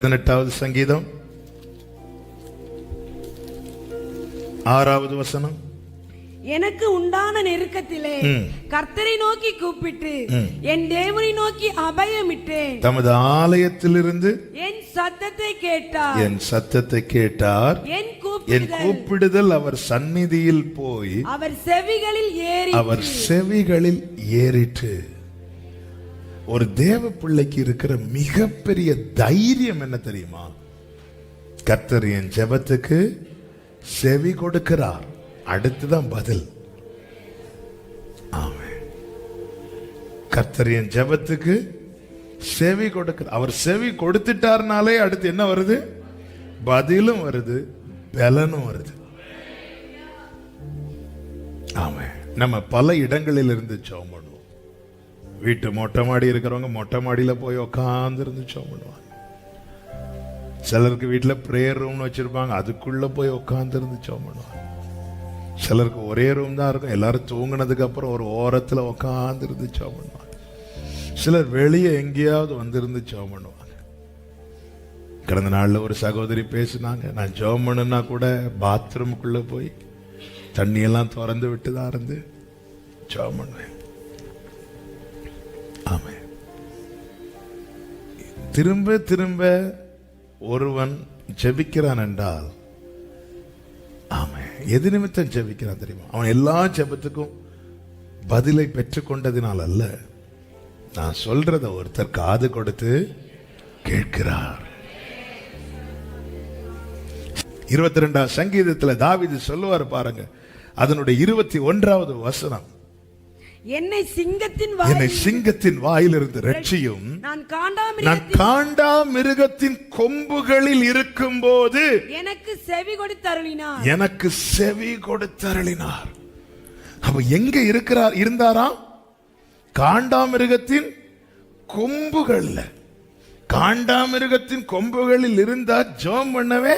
18வது சங்கீதம் 6வது வசனம். எனக்கு உண்டான நெருக்கத்திலே கர்த்தரை நோக்கி கூப்பிட்டு என் தேவனை நோக்கி அபயமிட்டேன். தமது ஆலயத்திலிருந்து என் சத்தத்தை கேட்டார். என் கூப்பிடுதல் அவர் சந்நிதியில் போய் அவர் செவிகளில் ஏறிற்று. ஒரு தேவ பிள்ளைக்கு இருக்கிற மிகப்பெரிய தைரியம் என்ன தெரியுமா? கர்த்தர் என் ஜெபத்துக்கு செவி கொடுக்கிறார், அடுத்துதான் பதில். ஆமென். கர்த்தர் என் ஜெபத்துக்கு செவி கொடுக்கிறார். அவர் செவி கொடுத்துட்டார்னாலே அடுத்து என்ன வருது? பதிலும் வருது, பலனும் வருது. ஆமென். நம்ம பல இடங்களில் இருந்து ஜெபம் பண்ணுவோம். வீட்டு மொட்டை மாடி இருக்கிறவங்க மொட்டை மாடியில போய் உட்கார்ந்து இருந்து ஜெபம் பண்ணுவாங்க. சிலருக்கு வீட்டில் ப்ரேயர் ரூம்னு வச்சிருப்பாங்க, அதுக்குள்ள போய் உட்கார்ந்து இருந்து ஜெபம் பண்ணுவாங்க. சிலருக்கு ஒரே ரூம் தான் இருக்கும், எல்லாரும் தூங்கினதுக்கு அப்புறம் ஒரு ஓரத்துல உட்கார்ந்து இருந்து ஜெபம் பண்ணுவாங்க. சிலர் வெளியே எங்கேயாவது வந்திருந்து ஜெபம் பண்ணுவாங்க. கடந்த நாள்ல ஒரு சகோதரி பேசினாங்க, நான் ஜெபம் பண்ணுனா கூட பாத்ரூமுக்குள்ள போய் தண்ணியெல்லாம் திறந்து விட்டு தான் இருந்து ஜெபம் பண்ணுவேன். ஆமென். திரும்ப திரும்ப ஒருவன் ஜெபிக்கிறான் என்றால், ஆமென், எது நிமித்தம் ஜெபிக்கிறான் தெரியுமா? அவன் எல்லா ஜெபத்துக்கும் பதிலை பெற்றுக்கொண்டதினால் அல்ல, நான் சொல்றத ஒருத்தர் காது கொடுத்து கேட்கிறார். 22ஆம் சங்கீதத்துல தாவீது சொல்லுவார் பாருங்க, அதனுடைய 21வது வசனம். என்னை சிங்கத்தின் வாயிலிருந்து ரட்சியும், நான் காண்டாமிருகத்தின் கொம்புகளில் இருக்கும் போது எனக்கு செவி கொடுத்தருளினார். அப்ப எங்க இருந்தாராம்? காண்டாமிருகத்தின் கொம்புகள்ல. காண்டாமிருகத்தின் கொம்புகளில் இருந்தா ஜெபம் பண்ணவே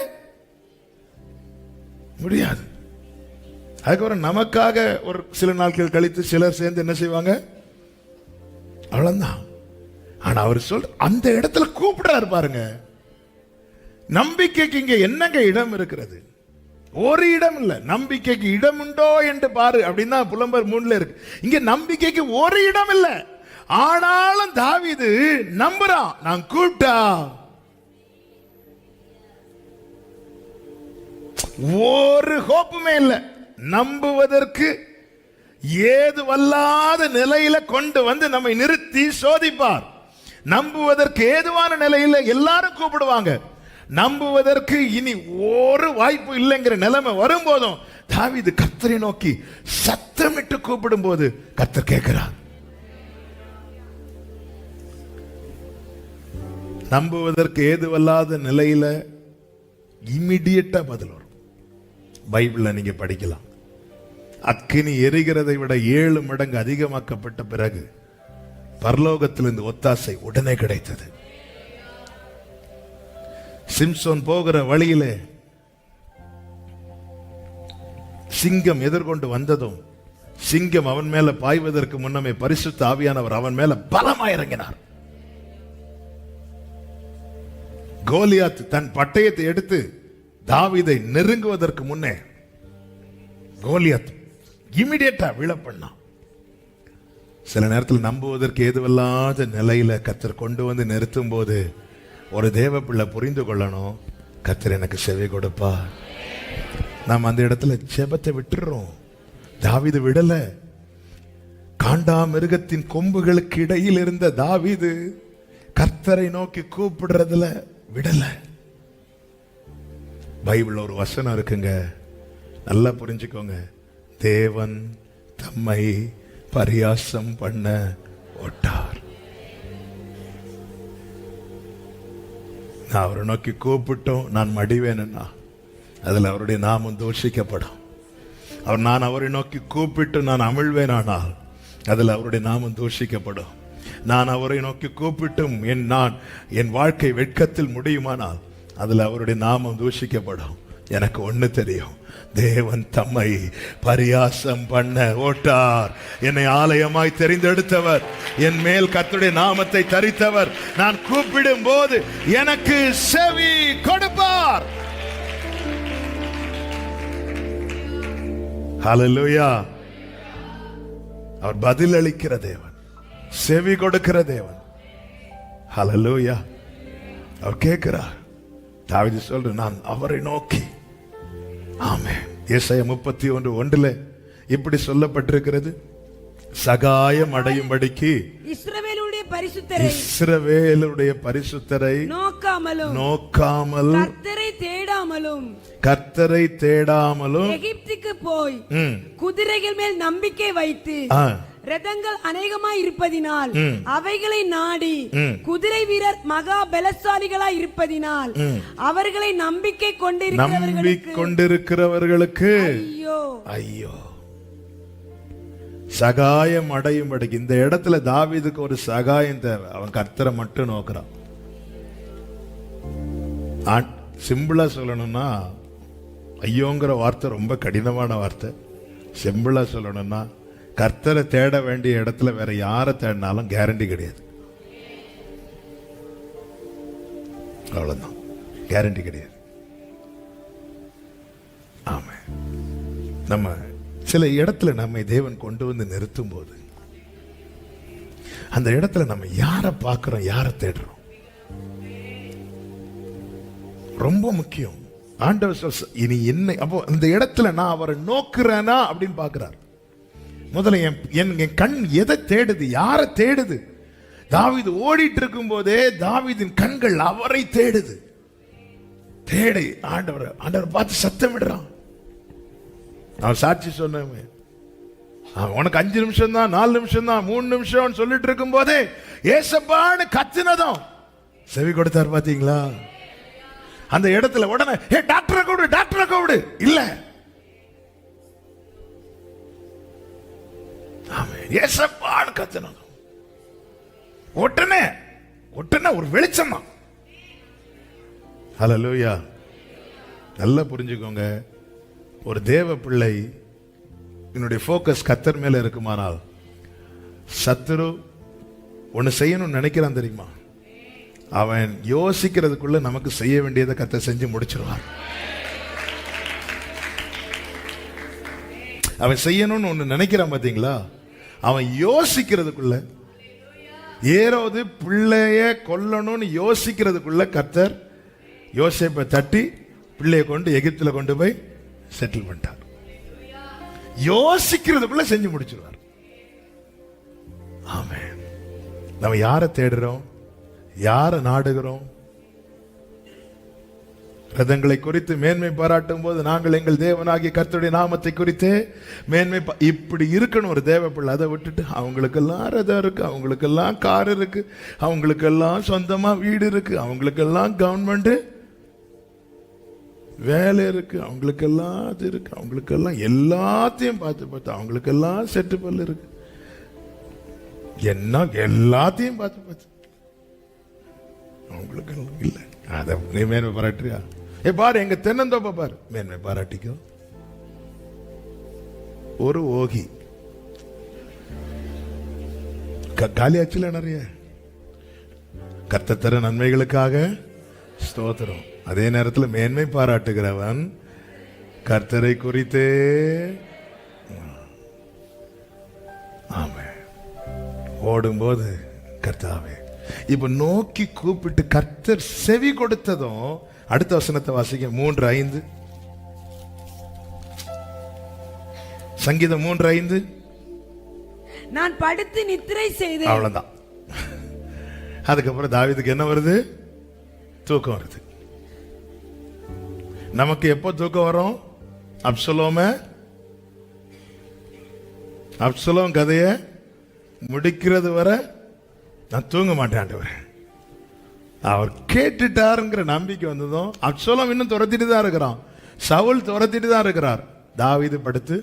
முடியாது. அதுக்கப்புறம் நமக்காக ஒரு சில நாட்கள் கழித்து சிலர் சேர்ந்து என்ன செய்வாங்க, அவ்வளவுதான். ஆனா அவர் அந்த இடத்துல கூப்பிடுறாரு பாருங்க. நம்பிக்கைக்கு இங்க என்னங்க இடம் இருக்கிறது? ஒரு இடம் இல்ல. நம்பிக்கைக்கு இடம் உண்டோ என்று பாரு அப்படின்னா புலம்பர் 3ல இருக்கு. இங்க நம்பிக்கைக்கு ஒரு இடம் இல்ல. ஆனாலும் தாவீது நம்புறான், நான் கூப்பிட்டா ஒரு ஹோப்புமே இல்ல. நம்புவதற்கு ஏது வல்லாத நிலையில கொண்டு வந்து நம்மை நிறுத்தி சோதிப்பார். நம்புவதற்கு ஏதுவான நிலையில எல்லாரும் கூப்பிடுவாங்க. நம்புவதற்கு இனி ஒரு வாய்ப்பு இல்லைங்கிற நிலைமை வரும்போதும் தாவீது கர்த்தரை நோக்கி சத்தமிட்டு கூப்பிடும் போது கர்த்தர் கேட்கிறார். நம்புவதற்கு ஏதுவல்லாத நிலையில இமிடியேட்டா பதில் வரும். பைபிள்ல நீங்க படிக்கலாம். அக்கினி எரிகிறதை விட 7 மடங்கு அதிகமாக்கப்பட்ட பிறகு பரலோகத்திலிருந்து ஒத்தாசை உடனே கிடைத்தது. சிம்சோன் போகிற வழியிலே சிங்கம் எதிர்கொண்டு வந்ததும், சிங்கம் அவன் மேல பாய்வதற்கு முன்னமே பரிசுத்த ஆவியானவர் அவன் மேல பலமாய் இறங்கினார். கோலியாத் தன் பட்டயத்தை எடுத்து தாவீதை நெருங்குவதற்கு முன்னே கோலியாத் இமிடியேட்டா விழ பண்ணான். சில நேரத்தில் நம்புவதற்கு ஏதுவல்லாத நிலையில கர்த்தர் கொண்டு வந்து நிறுத்தும் போது ஒரு தேவ பிள்ளை புரிந்து கொள்ளணும், கர்த்தர் எனக்கு செவி கொடுப்பா. நாம் அந்த இடத்துல ஜெபத்தை விட்டுறோம். தாவீது விடல. காண்டாமிருகத்தின் கொம்புகளுக்கு இடையில் இருந்த தாவீது கர்த்தரை நோக்கி கூப்பிடுறதுல விடல. பைபிள் ஒரு வசனம் இருக்குங்க, நல்லா புரிஞ்சுக்கோங்க. தேவன் தம்மை பரியாசம் பண்ண ஒட்டார். நான் அவரை நோக்கி கூப்பிட்டோம், நான் மடிவேனா அதுல அவருடைய நாமம் தூஷிக்கப்படும். நான் அவரை நோக்கி கூப்பிட்டு நான் அமிழ்வேனானால் அதுல அவருடைய நாமம் தூஷிக்கப்படும். நான் அவரை நோக்கி கூப்பிட்டும் என் வாழ்க்கை வெட்கத்தில் முடியுமானால் அதுல அவருடைய நாமம் தூஷிக்கப்படும். எனக்கு ஒண்ணு தெரியும், தேவன் தம்மை பரியாசம் பண்ண ஓட்டார். என்னை ஆலயமாய் தெரிந்தெடுத்தவர், என் மேல் கர்த்தருடைய நாமத்தை தரித்தவர். நான் கூப்பிடும் போது எனக்கு செவி கொடுப்பார். ஹல்லேலூயா. அவர் பதில் அளிக்கிற தேவன், செவி கொடுக்கிற தேவன். ஹல்லேலூயா. அவர் கேட்கிறார். தாவீது சொல்ற, நான் அவரை நோக்கி. ஆமென். ஏசாயா 31:1 இப்படி சொல்லப்பட்டிருக்கிறது, சகாயம் அடையும்படிக்கு இஸ்ரவேலுடைய பரிசுத்தரை நோக்காமல் கர்த்தரை தேடாமலும் எகிப்துக்கு போய் குதிரைகள் மேல் நம்பிக்கை வைத்து ரதங்கள் அநேகமாய் இருப்பதினால் அவைகளை நாடி குதிரை வீரர் மகா பலசாலிகளாய் இருப்பதினால் அவர்களை நம்பிக்கை கொண்டிருக்கிறவர்களுக்கு ஐயோ ஐயோ. சகாயம் அடையும்படிக்கு இந்த இடத்துல தாவீதுக்கு ஒரு சகாயம் தேவை. அவன் கர்த்தரை மட்டும் நோக்குறான். சிம்பிளா சொல்லணும்னா, ஐயோங்கிற வார்த்தை ரொம்ப கடினமான வார்த்தை. சிம்பிளா சொல்லணும்னா, கர்த்தரை தேட வேண்டிய இடத்துல வேற யாரை தேடினாலும் கேரண்டி கிடையாது. அவ்வளவுதான், கேரண்டி கிடையாது. ஆமா, நம்ம சில இடத்துல நம்மை தேவன் கொண்டு வந்து நிறுத்தும் போது அந்த இடத்துல நம்ம யாரை பார்க்கிறோம், யாரை தேடுறோம், ரொம்ப முக்கியம். ஆண்டவர் இனி என்ன, அப்போ இந்த இடத்துல நான் அவரை நோக்குறேனா அப்படின்னு பார்க்கிறார். முதல்ல என் கண் எதை தேடுது, யாரை தேடுது? தாவீது ஓடிட்டு இருக்கும் போதே தாவீதின் கண்கள் அவரை தேடுது. தேடி ஆண்டவர் பார்த்து சத்தமிடுறான். அவன் சாட்சி சொன்ன, உனக்கு 5 நிமிஷம் தான், 4 நிமிஷம் தான், 3 நிமிஷம் சொல்லிட்டு இருக்கும் போதே ஏசப்பான்னு கத்தினதும் செவி கொடுத்தார். பாத்தீங்களா? அந்த இடத்துல உடனே டாக்டரை கூடு, டாக்டரை கூடு இல்ல, ஏசப்பான்னு கத்தினதும் உடனே ஒரு வெளிச்சம் தான். ஹல்லேலூயா. நல்லா புரிஞ்சுக்கோங்க, ஒரு தேவ பிள்ளை என்னுடைய போக்கஸ் கர்த்தர் மேல இருக்குமானால், சத்துரு ஒன்னு செய்யணும்னு நினைக்கிறான் தெரியுமா, அவன் யோசிக்கிறதுக்குள்ள நமக்கு செய்ய வேண்டியதை கர்த்தர் செஞ்சு முடிச்சிருவான். அவன் செய்யணும்னு ஒன்னு நினைக்கிறான் பாத்தீங்களா, அவன் யோசிக்கிறதுக்குள்ள, ஏரோது பிள்ளைய கொல்லணும்னு யோசிக்கிறதுக்குள்ள கர்த்தர் யோசேப்பை தட்டி பிள்ளைய கொண்டு எகிப்துல கொண்டு போய் செட்டில் பண்ணிட்டார். யோசிக்கிறதுக்குள்ள செஞ்சு முடிச்சிருவார். ஆமென். நம்ம யாரை தேடுறோம், யாரை நாடுகிறோம்? ரதங்களை குறித்து மேன்மை பாராட்டும் போது நாங்கள் எங்கள் தேவனாகிய கர்த்தருடைய நாமத்தை குறித்து மேன்மை இப்படி இருக்கணும் ஒரு தேவ பிள்ளை. அதை விட்டுட்டு அவங்களுக்கெல்லாம் ரதம் இருக்கு, அவங்களுக்கெல்லாம் கார் இருக்கு, அவங்களுக்கெல்லாம் சொந்தமா வீடு இருக்கு, அவங்களுக்கெல்லாம் கவர்மெண்ட் வேலை இருக்கு, அவங்களுக்கெல்லாம் அது இருக்கு, அவங்களுக்கெல்லாம் எல்லாத்தையும் பார்த்து அவங்களுக்கெல்லாம் செட்டு பல்லு இருக்கு, என்ன எல்லாத்தையும் பார்த்து அவங்களுக்கெல்லாம் இல்லை. அதை நீ மேன்மை பாராட்டுறியா? பாரு எங்க தென்னந்தோப்ப பாரு, மேன்மை பாராட்டிக்கோ. ஒரு ஓகி காலியாச்சுல நிறைய. கர்த்தர் தர நன்மைகளுக்காக ஸ்தோத்திரம். அதே நேரத்தில் மேன்மை பாராட்டுகிறவன் கர்த்தரை குறித்தே. ஆமென். ஓடும்போது கர்த்தாவே இப்ப நோக்கி கூப்பிட்டு கர்த்தர் செவி கொடுத்ததும் அடுத்த வசனத்தை வாசிக்க. 3:5 சங்கீதம் 3:5. நான் படுத்து நித்திரை செய்தேன். அவ்வளவுதான். அதுக்கப்புறம் தாவீதுக்கு என்ன வருது? தூக்கம் வருது. நமக்கு எப்போ தூக்கம் வரும்? அப்சலோம் கதைய முடிக்கிறது வரை நான் தூங்க மாட்டேன். அவர் கேட்டுட்டாருங்கிற நம்பிக்கை வந்ததும் அப்சலோம் இன்னும் துரத்திட்டு தான் இருக்கிறான், சவுல் துரத்திட்டு தான் இருக்கிறார், தாவீது படுத்து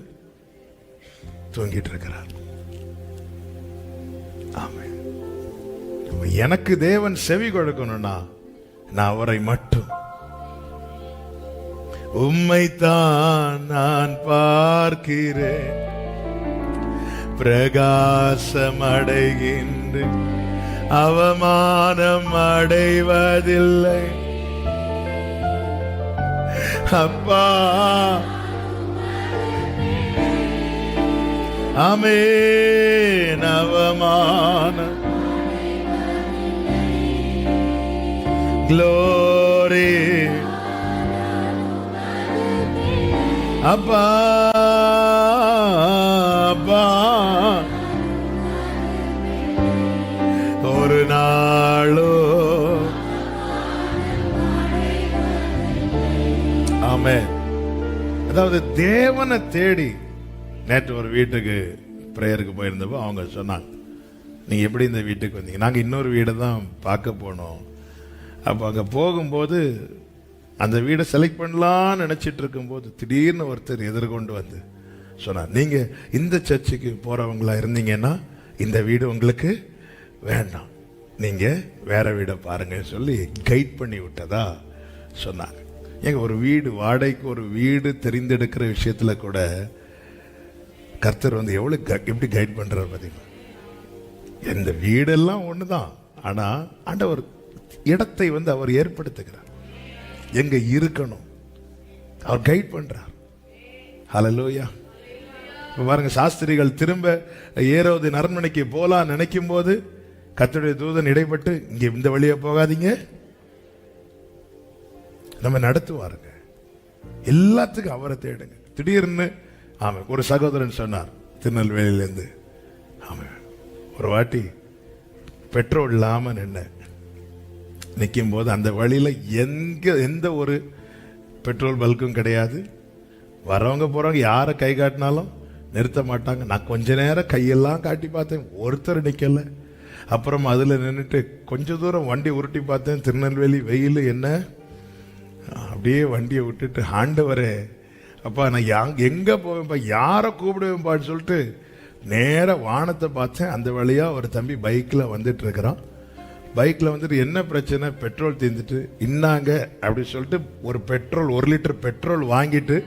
தூங்கிட்டு இருக்கிறார். ஆமென். எனக்கு தேவன் செவி கொடுக்கணும்னா நான் அவரை மட்டும் உம்மைத்தான் நான் பார்க்கிறேன், பிரகாசம் அடைகின்றேன், அவமானம் அடைவதில்லை. அப்பா ஆமென். அவமானம் glory அப்பா அப்பா ஒரு நாளோ ஆமென். அதாவது தேவனை தேடி நேற்று ஒரு வீட்டுக்கு பிரேயருக்கு போயிருந்தப்போ அவங்க சொன்னாங்க, நீங்க எப்படி இந்த வீட்டுக்கு வந்தீங்க? நாங்க இன்னொரு வீடை தான் பார்க்க போனோம். அப்போ அங்கே போகும்போது அந்த வீடை செலக்ட் பண்ணலான்னு நினச்சிட்டு இருக்கும்போது திடீர்னு ஒருத்தர் எதிர்கொண்டு வந்து சொன்னார், நீங்கள் இந்த சர்ச்சுக்கு போகிறவங்களா இருந்தீங்கன்னா இந்த வீடு உங்களுக்கு வேண்டாம், நீங்கள் வேற வீடை பாருங்க சொல்லி கைட் பண்ணி விட்டதா சொன்னாங்க. ஏங்க ஒரு வீடு வாடகைக்கு ஒரு வீடு தெரிந்தெடுக்கிற விஷயத்தில் கூட கர்த்தர் வந்து எப்படி கைட் பண்ணுறாரு பார்த்தீங்களா? இந்த வீடெல்லாம் ஒன்று தான், ஆனால் ஆண்டவர் இடத்தை வந்து அவர் ஏற்படுத்துகிறார், எங்க இருக்கணும் அவர் கைட் பண்றார். ஹல்லேலூயா. பாருங்க, சாஸ்திரிகள் திரும்ப ஏரோதின் அரண்மனைக்கு போலாம் நினைக்கும் போது கர்த்தருடைய தூதன் இடைப்பட்டு, இங்க இந்த வழியா போகாதீங்க, நம்ம நடத்துவாருங்க, எல்லாத்துக்கும் அவரை தேடுங்க. திடீர்னு ஆமா ஒரு சகோதரன் சொன்னார் திருநெல்வேலியிலேருந்து, ஆமா ஒரு வாட்டி பெட்ரோல் இல்லாம நிற்கும் போது அந்த வழியில் எந்த ஒரு பெட்ரோல் பல்க்கும் கிடையாது, வரவங்க போகிறவங்க யாரை கை காட்டினாலும் நிறுத்த மாட்டாங்க. நான் கொஞ்ச நேரம் கையெல்லாம் காட்டி பார்த்தேன், ஒருத்தர் நிற்கலை. அப்புறம் அதில் நின்றுட்டு கொஞ்ச தூரம் வண்டி உருட்டி பார்த்தேன், திருநெல்வேலி வெயில் என்ன, அப்படியே வண்டியை விட்டுட்டு ஆண்டவரே அப்பா நான் எங்கே போவேன்ப்பா, யாரை கூப்பிடுவேன்ப்பான்னு சொல்லிட்டு நேராக வானத்தை பார்த்தேன். அந்த வழியாக ஒரு தம்பி பைக்கில் வந்துட்டு இருக்கிறான். பைக்கில் வந்துட்டு என்ன பிரச்சனை, பெட்ரோல் தீர்ந்துட்டு இன்னாங்க அப்படின்னு சொல்லிட்டு ஒரு 1 லிட்டர் பெட்ரோல் வாங்கிட்டு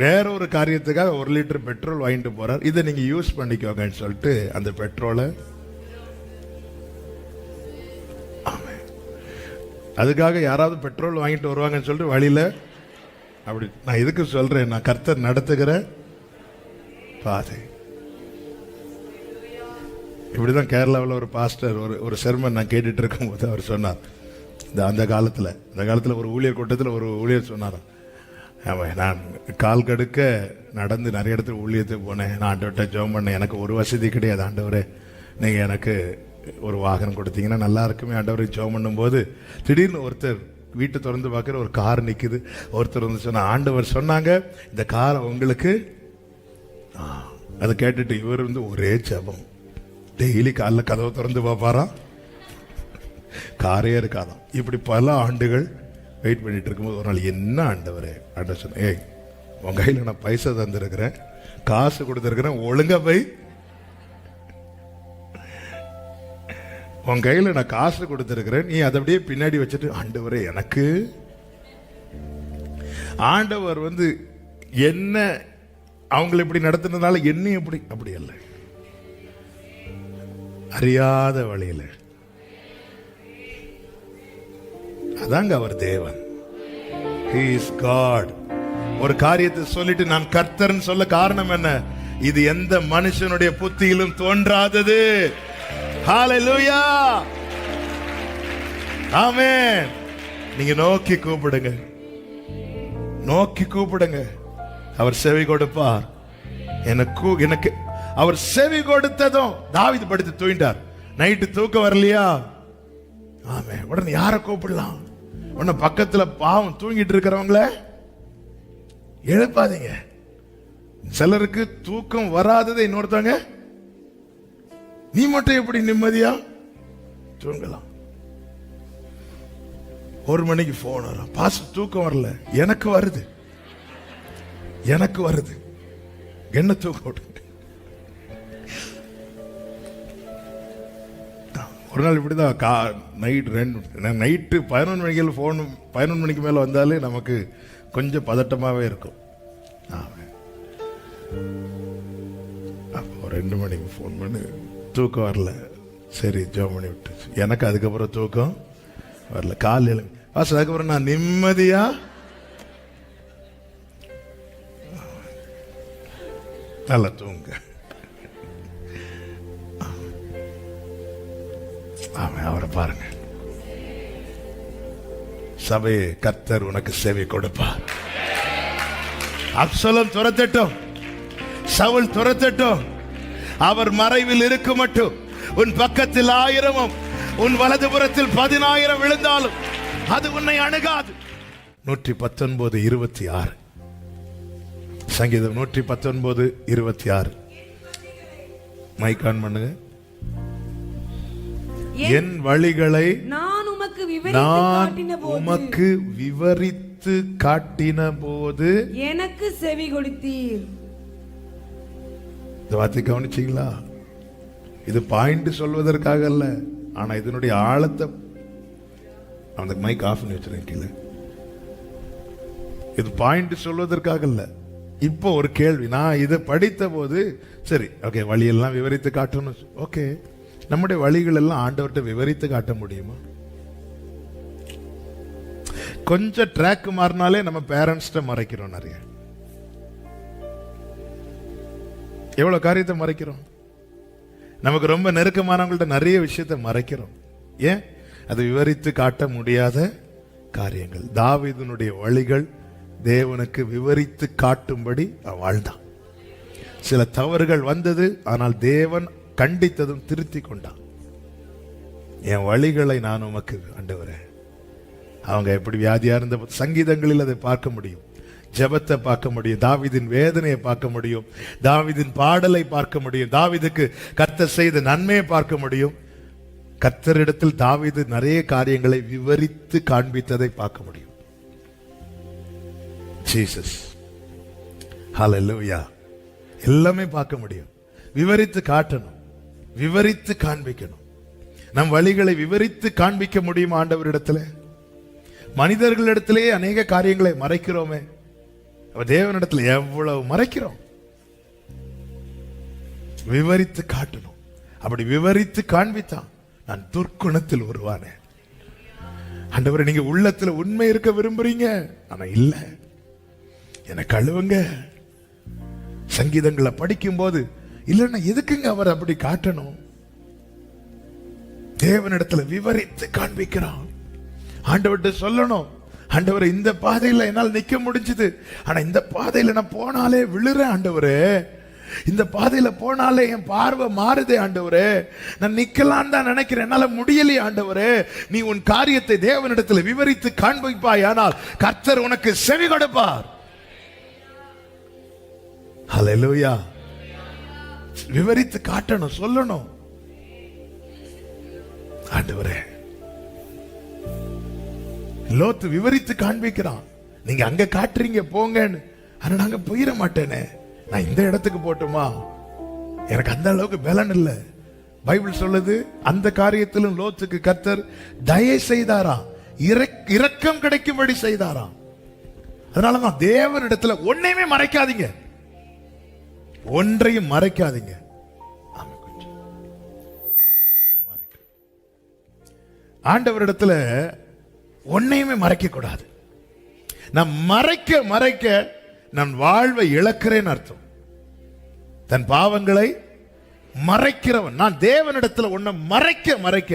வேற ஒரு காரியத்துக்காக 1 லிட்டர் பெட்ரோல் வாங்கிட்டு போறார். இதை நீங்க யூஸ் பண்ணிக்கோங்கன்னு சொல்லிட்டு அந்த பெட்ரோலை அதுக்காக யாராவது பெட்ரோல் வாங்கிட்டு வருவாங்கன்னு சொல்லிட்டு வழியில அப்படி. நான் எதுக்கு சொல்றேன், நான் கர்த்தர் நடத்துகிற பாதை. இப்படிதான் கேரளாவில் ஒரு பாஸ்டர் ஒரு செர்மன் நான் கேட்டுட்டு இருக்கும் போது அவர் சொன்னார், அந்த காலத்தில் ஒரு ஊழியர் கூட்டத்தில் ஒரு ஊழியர் சொன்னாராம், நான் கால் கடுக்க நடந்து நிறைய இடத்துல ஊழியத்துக்கு போனேன், நான் ஆண்டவர்கிட்ட ஜெபம் பண்ணேன், எனக்கு ஒரு வசதி கிடையாது, ஆண்டவரே நீங்கள் எனக்கு ஒரு வாகனம் கொடுத்தீங்கன்னா நல்லா இருக்குமே ஆண்டவருக்கு ஜெபம் பண்ணும்போது திடீர்னு ஒருத்தர் வீட்டை திறந்து பார்க்குற ஒரு கார் நிற்குது. ஒருத்தர் வந்து சொன்ன, ஆண்டவர் சொன்னாங்க இந்த காரை உங்களுக்கு. அதை கேட்டுட்டு இவர் வந்து ஒரே ஜெபம், டெய்லி காலைல கதவை திறந்து பார்ப்பாராம், காரே இருக்காதாம். இப்படி பல ஆண்டுகள் வெயிட் பண்ணிட்டு இருக்கும்போது ஒரு நாள், என்ன ஆண்டவரே, ஆண்டவர் சொன்ன, ஏய் உன் கையில் நான் பைசா தந்துருக்கிறேன், காசு கொடுத்துருக்கிறேன், ஒழுங்கா போய் உன் கையில் நான் காசு கொடுத்துருக்கிறேன், நீ அதை அப்படியே பின்னாடி வச்சுட்டு, ஆண்டவரே எனக்கு ஆண்டவர் வந்து என்ன அவங்களை இப்படி நடத்துனதுனால என்ன அப்படி அல்ல, அறியாத வழியில அதாங்க அவர் தேவன். He is God. ஒரு காரியத்தை சொல்லிட்டு நான் கர்த்தர்னு சொல்ல காரணம் என்ன, இது எந்த மனுஷனுடைய புத்தியிலும் தோன்றாதது. ஹalleluya. ஆமென். நீங்க நோக்கி கூப்பிடுங்க, அவர் செவி கொடுப்பார். எனக்கு அவர் செவி கொடுத்ததும் தாவீது படுத்து தூங்கிட்டார். நைட்டு தூக்கம் வரலையா, ஆமே உடனே யாரை கூப்பிடலாம், உடனே பக்கத்துல பாவம் தூங்கிட்டு இருக்கிறவங்கள எழுப்பாதீங்க. சிலருக்கு தூக்கம் வராததை இன்னொருத்தவங்க, நீ மட்டும் எப்படி நிம்மதியா தூங்கலாம்? 1 மணிக்கு போன் வரும், பாஸ் தூக்கம் வரல, எனக்கு வருது என்ன தூக்கம்? ஒரு நாள் இப்படிதான் நைட்டு 11 மணிக்கு 11 மணிக்கு மேல வந்தாலே நமக்கு கொஞ்சம் பதட்டமாவே இருக்கும். அப்போ 2 மணிக்கு ஃபோன் பண்ணி தூக்கம் வரல. சரி ஜெபம் பண்ணி விட்டுச்சு. எனக்கு அதுக்கப்புறம் தூக்கம் வரல. கால் எழுப்பி அதுக்கப்புறம் நான் நிம்மதியா நல்லா தூங்க. அவரை பாருங்க. சபையை கர்த்தர் உனக்கு சேவை கொடுப்பார். அப்சலோம் துரத்தட்டும், சவுல் துரத்தட்டும், அவர் மறைவில் இருக்கும் மட்டும் உன் பக்கத்தில் 1000 உன் வலதுபுறத்தில் 10,000 விழுந்தாலும் அது உன்னை அணுகாது. 119:26 சங்கீதம் 119:26 மைக் ஆன் பண்ணுங்க. என் வழிகளை நான் உமக்கு விவரித்து காட்டின போது எனக்கு செவி கொடுத்தீர். இந்த வார்த்தை கவனிச்சீங்களா? இது பாயிண்ட் சொல்வதற்காக அல்ல, ஆனா இதனுடைய ஆழத்தை அந்த மைக் ஆஃப் பண்ணி வச்சிருக்கீங்க. இது பாயிண்ட் சொல்வதற்காக இல்ல. இப்போ ஒரு கேள்வி, நான் இதை படித்த போது சரி ஓகே வழியெல்லாம் விவரித்து காட்டணும். ஓகே, நம்முடைய வழிகள் எல்லாம் ஆண்டவர்கிட்ட விவரித்து காட்ட முடியுமா? கொஞ்சம் ட்ராக் மாறினாலே நம்ம பேரண்ட்ஸ்ட மறைக்கிறோம். நிறைய எவ்வளவு காரியத்தை மறைக்கிறோம். நமக்கு ரொம்ப நெருக்கமானவங்கள்ட்ட நிறைய விஷயத்தை மறைக்கிறோம். ஏன்? அது விவரித்து காட்ட முடியாத காரியங்கள். தாவீதுனுடைய வழிகள் தேவனுக்கு விவரித்து காட்டும்படி வாழ்ந்தான். சில தவறுகள் வந்தது, ஆனால் தேவன் கண்டித்ததும் திருத்தி கொண்டான். என் வழிகளை நான் உமக்கு ஆண்டவரே. அவங்க எப்படி வியாதியா இருந்த சங்கீதங்களில் அதை பார்க்க முடியும், ஜெபத்தை பார்க்க முடியும், தாவீதின் வேதனையை பார்க்க முடியும், தாவீதின் பாடலை பார்க்க முடியும், தாவீதுக்கு கர்த்தர் செய்த நன்மையை பார்க்க முடியும். கர்த்தரிடத்தில் தாவீது நிறைய காரியங்களை விவரித்து காண்பித்ததை பார்க்க முடியும். ஜீசஸ் ஹல்லேலூயா. எல்லாமே பார்க்க முடியும். விவரித்து காட்டணும், விவரித்து காண்பிக்கணும். நம் வழிகளை விவரித்து காண்பிக்க முடியும் ஆண்டவரிடத்துல. மனிதர்களிடத்திலே அநேக காரியங்களை மறைக்கிறோமே, தேவனிடத்துல எவ்வளவு மறைக்கிறோம். விவரித்து காட்டணும். அப்படி விவரித்து காண்பித்தான். நான் துர்க்குணத்தில் உருவானேன். ஆண்டவரே, நீங்க உள்ளத்துல உண்மை இருக்க விரும்புறீங்க, ஆனா இல்ல, என்னை கழுவுங்க. சங்கீதங்களை படிக்கும் போது இல்லைன்னா எதுக்குங்க அவர் அப்படி காட்டணும்? தேவனிடத்துல விவரித்து காண்பிக்கிறான். ஆண்டவர்கிட்ட சொல்லணும், ஆண்டவரே இந்த பாதையில என்னால் நிக்க முடிஞ்சது, ஆனா இந்த பாதையில நான் போனாலே விழுறேன் ஆண்டவரே, இந்த பாதையில போனாலே என் பார்வை மாறுதே ஆண்டவரே, நான் நிக்கலாம் தான் நினைக்கிறேன், என்னால முடியலையே ஆண்டவரே. நீ உன் காரியத்தை தேவனிடத்துல விவரித்து காண்பிப்பாய், ஆனால் கர்த்தர் உனக்கு செவி கொடுப்பார். ஹல்லேலூயா. விவரித்து காட்டணும், சொல்லணும். ஆண்டவரே, லோத்து விவரித்து காண்பிக்கிறான். நீங்க அங்க காட்டுறீங்க போங்கன்னு, ஆனா நாங்க போயிட மாட்டேனே, நான் இந்த இடத்துக்கு போட்டுமா, எனக்கு அந்த அளவுக்கு பலன் இல்ல. பைபிள் சொல்லுது, அந்த காரியத்திலும் லோத்துக்கு கர்த்தர் தயை செய்தாராம், இரக்கம் கிடைக்கும்படி செய்தாராம். அதனாலதான் தேவனிடத்துல ஒன்னையுமே மறைக்காதீங்க, ஒன்றையும் மறைக்காதீங்க. ஆண்டவரிடத்துல ஒன்னையுமே மறைக்க கூடாது. நான் மறைக்க மறைக்க நான் வாழ்வை இழக்கிறேன் அர்த்தம். தன் பாவங்களை மறைக்கிறவன். நான் தேவனிடத்துல ஒன்ன மறைக்க மறைக்க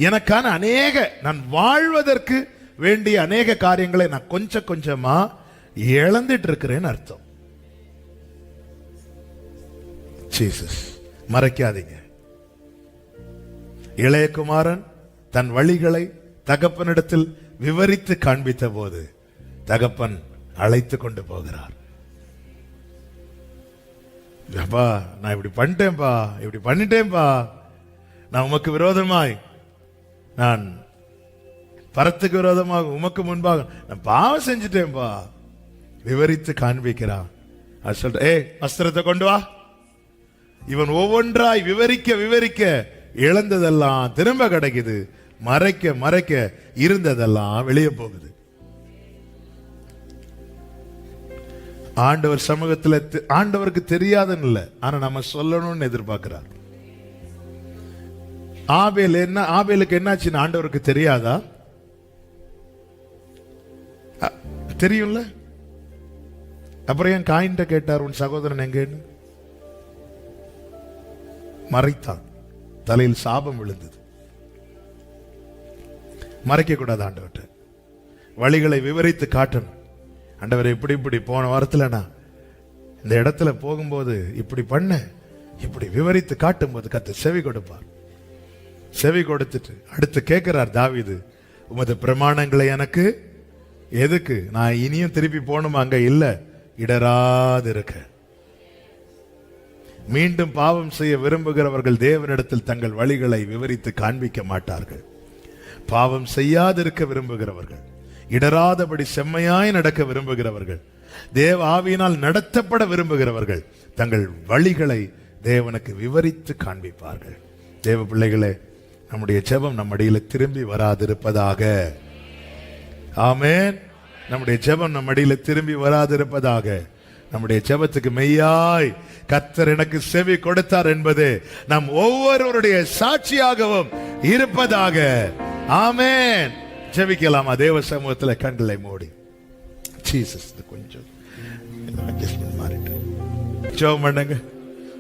எனக்கான அநேக, நான் வாழ்வதற்கு வேண்டிய அநேக காரியங்களை நான் கொஞ்சம் கொஞ்சமா இழந்துட்டு இருக்கிறேன்னு அர்த்தம். ஜீசஸ், மறைக்காதீங்க. இளையகுமாரன் தன் வழிகளை தகப்பனிடத்தில் விவரித்து காண்பித்த போது தகப்பன் அழைத்து கொண்டு போகிறார். அப்பா, நான் இப்படி பண்ணிட்டேன்பா, இப்படி பண்ணிட்டேன்பா, நான் உமக்கு விரோதமாய், நான் பரத்துக்கு விரோதமாக உமக்கு முன்பாக நான் பாவம் செஞ்சுட்டேன்பா. விவரித்து காண்பிக்கிறான். அது சொல்ற, வஸ்திரத்தை கொண்டு வா. இவன் ஒவ்வொன்றாய் விவரிக்க விவரிக்க இழந்ததெல்லாம் திரும்ப கிடைக்குது. மறைக்க மறைக்க இருந்ததெல்லாம் வெளியே போகுது. ஆண்டவர் சமூகத்துல ஆண்டவருக்கு தெரியாதுன்னு இல்லை, ஆனா நம்ம சொல்லணும்னு எதிர்பார்க்கிறார். ஆபேலுக்கு என்னாச்சுன்னு ஆண்டவருக்கு தெரியாதா? தெரியும்ல. அப்புறம் ஏன் காயின்ட்ட கேட்டார், உன் சகோதரன் எங்கன்னு? மறைத்தான். தலையில் சாபம் விழுந்தது. மறைக்க கூடாது. ஆண்டவர்கிட்ட வழிகளை விவரித்து காட்டணும். ஆண்டவர் இப்படி இப்படி போன வாரத்தில் நான் இந்த இடத்துல போகும்போது இப்படி பண்ண, இப்படி விவரித்து காட்டும் போது கர்த்தர் செவி கொடுப்பார். செவி கொடுத்துட்டு அடுத்து கேட்கிறார் தாவீது, உமது பிரமாணங்களை எனக்கு எதுக்கு? நான் இனியும் திருப்பி போகணுமா? அங்க இல்ல, இடராது இருக்க. மீண்டும் பாவம் செய்ய விரும்புகிறவர்கள் தேவனிடத்தில் தங்கள் வழிகளை விவரித்து காண்பிக்க மாட்டார்கள். பாவம் செய்யாதிருக்க விரும்புகிறவர்கள், இடராதபடி செம்மையாய் நடக்க விரும்புகிறவர்கள், தேவ ஆவியினால் நடத்தப்பட விரும்புகிறவர்கள் தங்கள் வழிகளை தேவனுக்கு விவரித்து காண்பிப்பார்கள். தேவ பிள்ளைகளே, நம்முடைய ஜெபம் நம்மடியில திரும்பி வராதிருப்பதாக. ஆமென். நம்முடைய ஜெபம் நம்மடியில திரும்பி வராதிருப்பதாக. நம்முடைய ஜெபத்துக்கு மெய்யாய் கர்த்தர் எனக்கு செவி கொடுத்தார் என்பது நம் ஒவ்வொருவருடைய சாட்சியாகவும் இருப்பதாக. ஆமென். ஜெபிக்கலாமா? தேவ சமூகத்தில் கண்களை மூடி. ஜீசஸ் கொஞ்சம் அட்ஜஸ்ட்மென்ட் மாறிட்டு ஜெபம் பண்ணுங்க.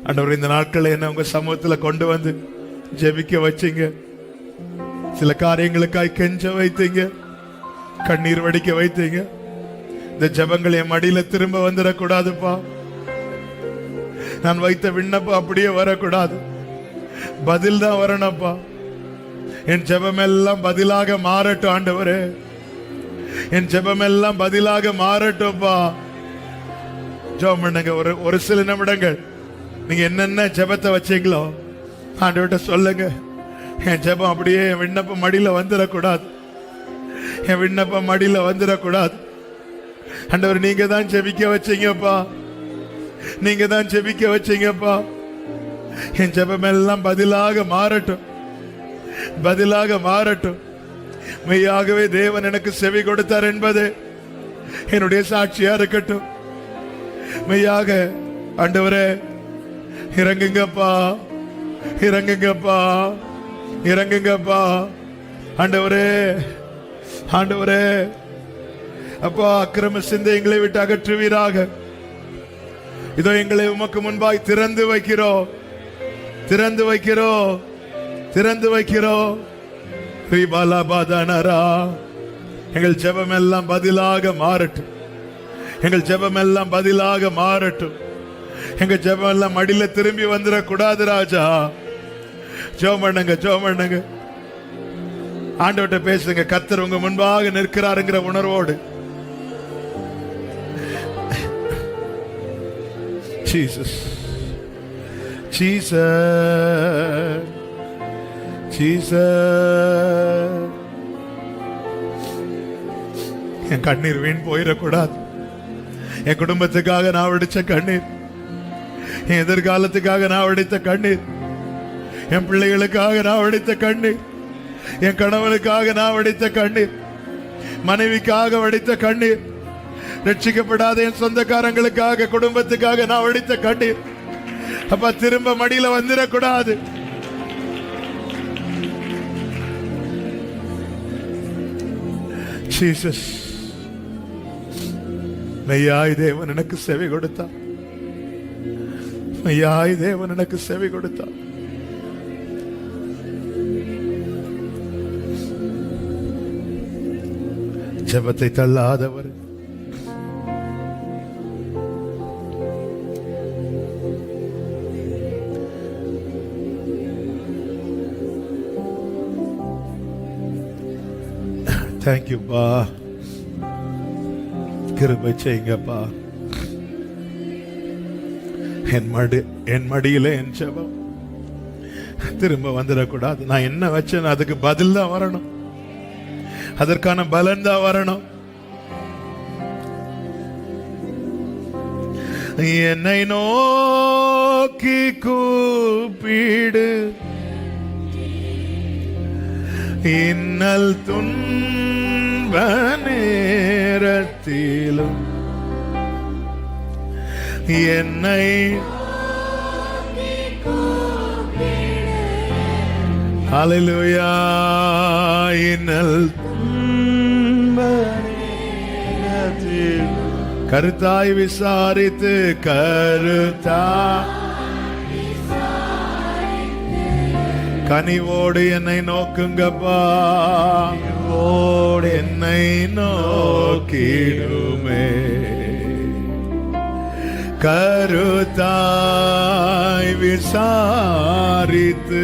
ஆண்டவர், இந்த நாட்களை என்ன உங்க சமூகத்தில் கொண்டு வந்து ஜெபிக்க வச்சீங்க. சில காரியங்களுக்காய் கெஞ்ச வைத்தீங்க, கண்ணீர் வடிக்க வைத்தீங்க. இந்த ஜெபங்கள் என் மடியில திரும்ப வந்துடக்கூடாதுப்பா. நான் வைத்த விண்ணப்பம் அப்படியே வரக்கூடாது, பதில் தான் வரணும்ப்பா. என் ஜெபம் எல்லாம் பதிலாக மாறட்டும் ஆண்டவரே. என் ஜெபம் எல்லாம் பதிலாக மாறட்டும்ப்பா. ஜெபம் பண்ணுங்க. ஒரு சில நிமிடங்கள் நீங்க என்னென்ன ஜெபத்தை வச்சீங்களோ ஆண்டவர்கிட்ட சொல்லுங்க. என் ஜெபம் அப்படியே என் விண்ணப்பம் மடியில வந்துடக்கூடாது, என் விண்ணப்பம் மடியில வந்துடக்கூடாது. ஆண்டவர், நீங்க தான் ஜெபிக்க வச்சீங்கப்பா, நீங்க தான் ஜெபிக்க வச்சீங்கப்பா. என் ஜெபம் எல்லாம் பதிலாக மாறட்டும், பதிலாக மாறட்டும். மெய்யாகவே தேவன் எனக்கு செவி கொடுத்தார் என்பது என்னுடைய சாட்சியா இருக்கட்டும். மெய்யாக ஆண்டவரே இறங்குங்கப்பா, இறங்குங்கப்பா, இறங்குங்கப்பா. ஆண்டவரே, ஆண்டவரே, அப்பா, அக்கிரம சிந்தை எங்களை விட்டு அகற்றுவீராக. இதோ எங்களை உமக்கு முன்பாய் திறந்து வைக்கிறோம், திறந்து வைக்கிறோம், திறந்து வைக்கிறோம். எங்கள் ஜெபம் எல்லாம் பதிலாக மாறட்டும், எங்கள் ஜெபம் எல்லாம் பதிலாக மாறட்டும். எங்க ஜெபம் எல்லாம் மடியில திரும்பி வந்துடக்கூடாது ராஜா. ஜெபம் பண்ணுங்க, ஜெபம் பண்ணுங்க. ஆண்டவர்கிட்ட பேசுங்க. கர்த்தர் உங்க முன்பாக நிற்கிறாருங்கிற உணர்வோடு. Jesus, Jesus, Jesus. என் கண்ணீர் வீண் போயிடக்கூடாது. என் குடும்பத்துக்காக நான் வடிச்ச கண்ணீர், என் எதிர்காலத்துக்காக நான் வடித்த கண்ணீர், என் பிள்ளைகளுக்காக நான் வடித்த கண்ணீர், என் கணவனுக்காக நான் வடித்த கண்ணீர், மனைவிக்காக வடித்த கண்ணீர், ரட்சிக்கப்படாத என் சொந்தக்காரங்களுக்காக, குடும்பத்துக்காக நான் வடித்த கண்ணீர் அப்பா திரும்ப மடியில வந்துடக்கூடாது. ஜீசஸ், மெய்யாய் தேவன் எனக்கு செவி கொடுத்தார், மெய்யாய் தேவன் எனக்கு செவி கொடுத்தார். ஜெபத்தை தள்ளாதவர், தேங்க்யூப்பா, கிருபை செய்யுங்கப்பா. என் மடியில என் ஜெபம் திரும்ப வந்துடக்கூடாது. நான் என்ன வச்சேன் அதுக்கு பதில் தான் வரணும், அதற்கான பலன் தான் வரணும். என்னை நோக்கி கூப்பிடு, இன்னல் துன்ப நேரத்திலும் என்னை ஹல்லேலூயா. இன்னல் கருத்தாய் விசாரித்து கனிவோடு என்னை நோக்குங்கப்பா, என்னை நோக்கிடுமே. கருத்தாய் விசாரித்து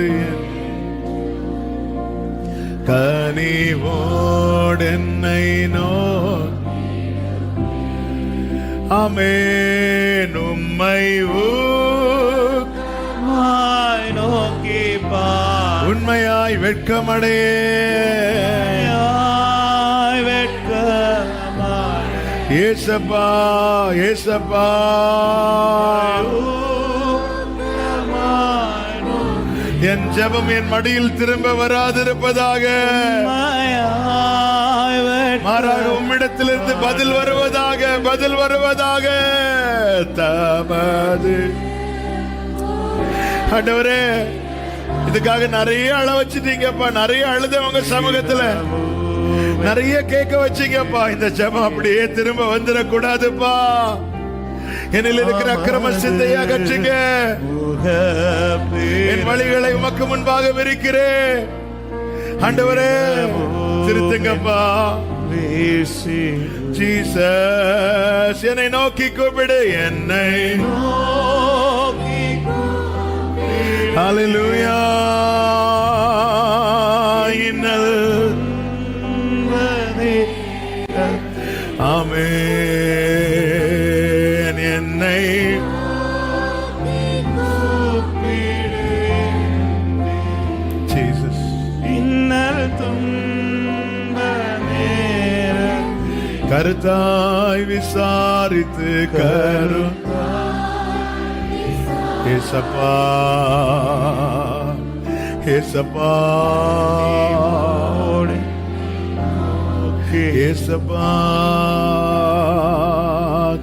கனிவோடு என்னை ஆமென். உம்மை நோக்கி உண்மையாய் வெட்கமடே ஏசப்பா ஏசப்பா. என் ஜெபம் என் மடியில் திரும்ப வராதிருப்பதாக, மாறாக உம்மிடத்திலிருந்து பதில் வருவதாக, பதில் வருவதாக. தமது ஆண்டவரே, இதுக்காக நிறைய அழ வச்சிட்டீங்கப்பா, நிறைய அழுத உங்க சமூகத்துல நிறைய கேட்க வச்சீங்கப்பா. இந்த ஜெபம் அப்படியே திரும்ப வந்துடக்கூடாதுப்பா. என்னில் இருக்கிற அக்கிரம சிந்தையை அகற்றுங்க. என் வழிகளை உமக்கு முன்பாக விரிக்கிறேன் ஆண்டவரே, திருத்துங்கப்பா. ஜீசஸ், என்னை நோக்கி கூப்பிடு, என்னை ஹல்லேலூயா. இன்னல் ஆமென். என்னை ஜீசஸ், கருத்தாய் விசாரித்து ஏசப்பா ஏசப்பா ஏசப்பா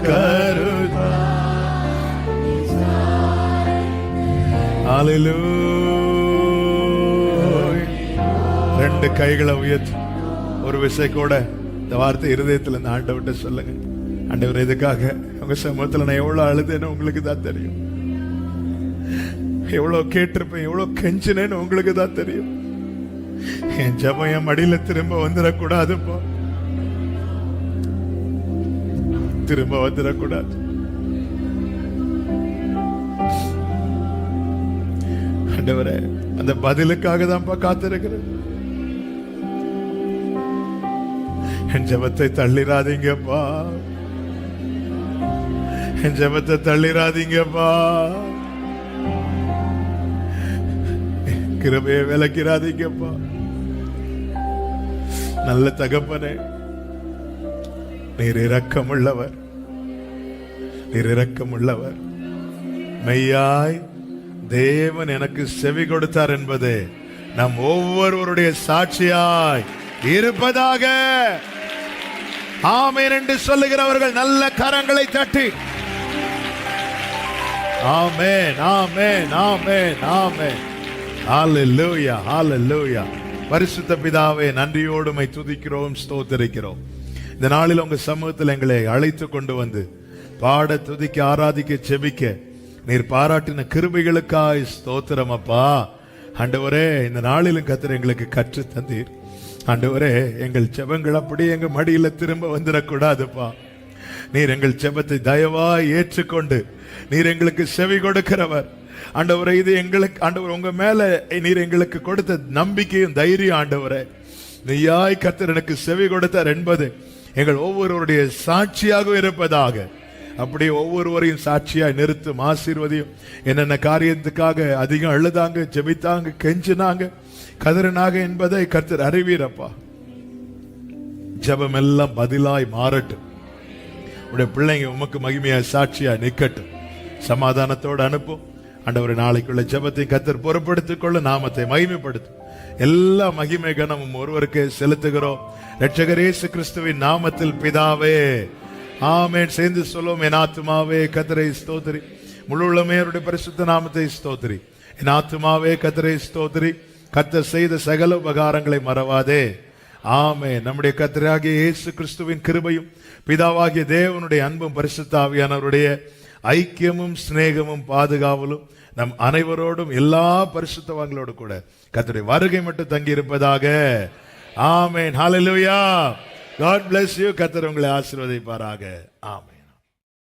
கருத்தா. ஹல்லேலூயா. ரெண்டு கைகளை உயர்த்தி ஒரு விசை கூட இந்த வார்த்தை இருதயத்தில் இந்த ஆண்டவர்கிட்ட சொல்லுங்க. ஆண்டவர், இதுக்காக உங்க சமூகத்தில் நான் எவ்வளவு அழுதேன்னு உங்களுக்கு தான் தெரியும், எவ்வளவு கேட்டிருப்பேன், எவ்வளவு கெஞ்சினேன்னு உங்களுக்கு தான் தெரியும். என் ஜெபம் என் மடியில திரும்ப வந்துடக்கூடாதுப்பா, திரும்ப வந்துடக்கூடாது. ஆண்டவரே, அந்த பதிலுக்காக தான்ப்பா காத்திருக்கிறேன். என் ஜெபத்தை தள்ளிராதீங்கப்பா, என் ஜெபத்தை தள்ளிராதீங்கப்பா, கிருபையை விலக்கிறாதீங்கப்பா. நல்ல தகப்பனே, நீர் இரக்கமுள்ளவர், நீர் இரக்கமுள்ளவர். மெய்யாய் தேவன் எனக்கு செவி கொடுத்தார் என்பது நம் ஒவ்வொருவருடைய சாட்சியாய் இருப்பதாக. ஆமென் என்று சொல்லுகிறவர்கள் நல்ல கரங்களை தட்டி ஆமென் ஆமென் ஆமென் ஆமென். ஹல்லேலூயா ஹல்லேலூயா. பரிசுத்த பிதாவே, நன்றியோடு உம்மை துதிக்கிறோம், ஸ்தோத்திரிக்கிறோம். இந்த நாளில் உங்க சமூகத்தில் எங்களை அழைத்து கொண்டு வந்து பாட, துதிக்க, ஆராதிக்க, செபிக்க நீர் பாராட்டின கிருபைகளுக்காய் ஸ்தோத்திரம் அப்பா. ஆண்டவரே, இந்த நாளிலும் கர்த்தர் எங்களுக்கு கற்று தந்தீர். ஆண்டவரே, எங்கள் ஜெபங்கள் அப்படியே எங்க மடியில திரும்ப வந்துடக்கூடாதுப்பா. நீர் எங்கள் ஜெபத்தை தயவாய் ஏற்றுக்கொண்டு நீர் எங்களுக்கு செவி கொடுக்கிறவர். ஆண்டவரே, இது எங்களுக்கு ஆண்டவர் உங்க மேல நீர் எங்களுக்கு கொடுத்த நம்பிக்கையும் தைரியம். ஆண்டவரே, நீயாய் கர்த்தர் எனக்கு செவி கொடுத்தார் என்பது எங்கள் ஒவ்வொருவருடைய சாட்சியாக இருப்பதாக. அப்படி ஒவ்வொருவரையும் சாட்சியாய் நிறுத்தும், ஆசீர்வதியும். என்னென்ன காரியத்துக்காக அதிகம் அழுதாங்க, ஜெபித்தாங்க, கெஞ்சினாங்க, கதறினாக என்பதை கர்த்தர் அறிவீரப்பா. ஜெபம் எல்லாம் பதிலாய் மாறட்டும். உடைய பிள்ளைங்க உமக்கு மகிமையாய் சாட்சியாய் நிக்கட்டும். சமாதானத்தோடு அனுப்பும். ஆண்டவர், நாளைக்குள்ள ஜெபத்தை கர்த்தர் பொறுப்படுத்திக் கொள்ள, நாமத்தை மகிமைப்படுத்தும். எல்லா மகிமை கனமும் ஒருவருக்கு செலுத்துகிறோம். இரட்சகர் இயேசு கிறிஸ்துவின் நாமத்தில் பிதாவே, ஆமென். சேர்ந்து சொல்லுவோம். என் ஆத்துமாவே கர்த்தரை ஸ்தோத்திரி, முழு உள்ளமே அவருடைய பரிசுத்த நாமத்தை ஸ்தோத்திரி. என் ஆத்துமாவே கர்த்தரை ஸ்தோத்திரி, கர்த்தர் செய்த சகல உபகாரங்களை மறவாதே. ஆமென். நம்முடைய கர்த்தராகிய இயேசு கிறிஸ்துவின் கிருபையும் பிதாவாகிய தேவனுடைய அன்பும் பரிசுத்த ஆவியானவருடைய ஐக்கியமும் சிநேகமும் பாதுகாவலும் நம் அனைவரோடும் எல்லா பரிசுத்தவான்களோடு கூட கர்த்தருடைய வருகை மட்டும் தங்கி இருப்பதாக. ஆமென். ஹல்லேலூயா. God bless you. கர்த்தர் உங்களை ஆசீர்வதிப்பாராக. ஆமென்.